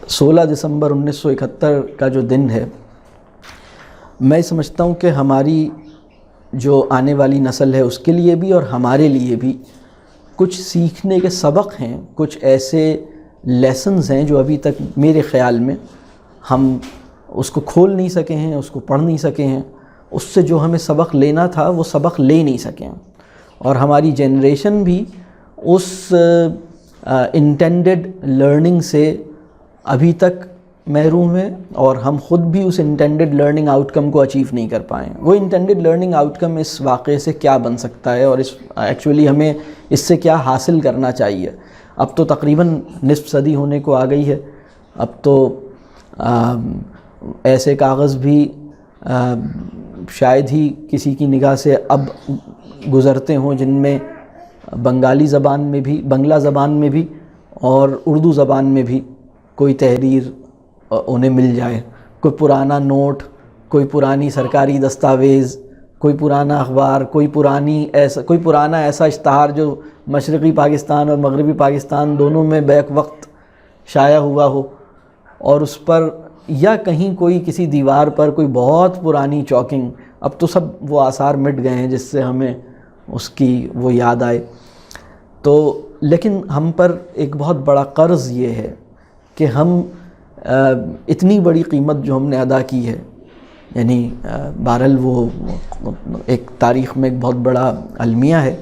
16 دسمبر 1971 کا جو دن ہے، میں سمجھتا ہوں کہ ہماری جو آنے والی نسل ہے اس کے لیے بھی اور ہمارے لیے بھی کچھ سیکھنے کے سبق ہیں، کچھ ایسے لیسنز ہیں جو ابھی تک میرے خیال میں ہم اس کو کھول نہیں سکے ہیں، اس کو پڑھ نہیں سکے ہیں، اس سے جو ہمیں سبق لینا تھا وہ سبق لے نہیں سکے ہیں، اور ہماری جنریشن بھی اس انٹینڈڈ لرننگ سے ابھی تک محروم ہے، اور ہم خود بھی اس انٹینڈڈ لرننگ آؤٹ کم کو اچیو نہیں کر پائے ہیں۔ وہ انٹینڈڈ لرننگ آؤٹ کم اس واقعے سے کیا بن سکتا ہے، اور ایکچولی ہمیں اس سے کیا حاصل کرنا چاہیے۔ اب تو تقریباً نصف صدی ہونے کو آ گئی ہے، اب تو ایسے کاغذ بھی شاید ہی کسی کی نگاہ سے اب گزرتے ہوں جن میں بنگالی زبان میں بھی، بنگلہ زبان میں بھی اور اردو زبان میں بھی کوئی تحریر انہیں مل جائے، کوئی پرانا نوٹ، کوئی پرانی سرکاری دستاویز، کوئی پرانا اخبار، کوئی پرانا ایسا اشتہار جو مشرقی پاکستان اور مغربی پاکستان دونوں میں بیک وقت شائع ہوا ہو، اور اس پر یا کہیں کوئی کسی دیوار پر کوئی بہت پرانی چاکنگ، اب تو سب وہ آثار مٹ گئے ہیں جس سے ہمیں اس کی وہ یاد آئے۔ تو لیکن ہم پر ایک بہت بڑا قرض یہ ہے کہ ہم اتنی بڑی قیمت جو ہم نے ادا کی ہے، یعنی بہرحال وہ ایک تاریخ میں ایک بہت بڑا المیہ ہے،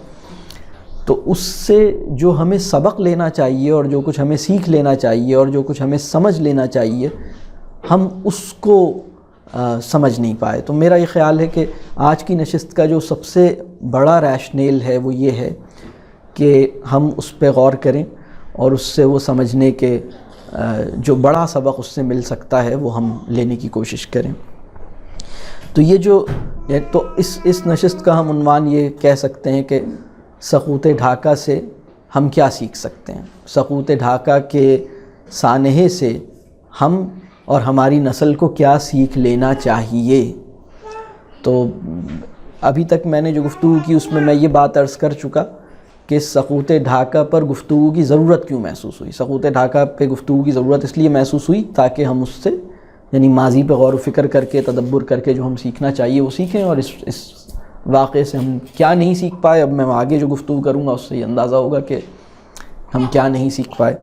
تو اس سے جو ہمیں سبق لینا چاہیے اور جو کچھ ہمیں سیکھ لینا چاہیے اور جو کچھ ہمیں سمجھ لینا چاہیے، ہم اس کو سمجھ نہیں پائے۔ تو میرا یہ خیال ہے کہ آج کی نشست کا جو سب سے بڑا ریشنیل ہے وہ یہ ہے کہ ہم اس پہ غور کریں اور اس سے وہ سمجھنے کے جو بڑا سبق اس سے مل سکتا ہے وہ ہم لینے کی کوشش کریں۔ تو اس نشست کا ہم عنوان یہ کہہ سکتے ہیں کہ سقوط ڈھاکہ سے ہم کیا سیکھ سکتے ہیں، سقوط ڈھاکہ کے سانحے سے ہم اور ہماری نسل کو کیا سیکھ لینا چاہیے۔ تو ابھی تک میں نے جو گفتگو کی اس میں یہ بات عرض کر چکا کہ سقوط ڈھاکہ پر گفتگو کی ضرورت کیوں محسوس ہوئی۔ سقوط ڈھاکہ پہ گفتگو کی ضرورت اس لیے محسوس ہوئی تاکہ ہم اس سے یعنی ماضی پہ غور و فکر کر کے، تدبر کر کے جو ہم سیکھنا چاہیے وہ سیکھیں، اور اس واقعے سے ہم کیا نہیں سیکھ پائے، اب میں آگے جو گفتگو کروں گا اس سے یہ اندازہ ہوگا کہ ہم کیا نہیں سیکھ پائے۔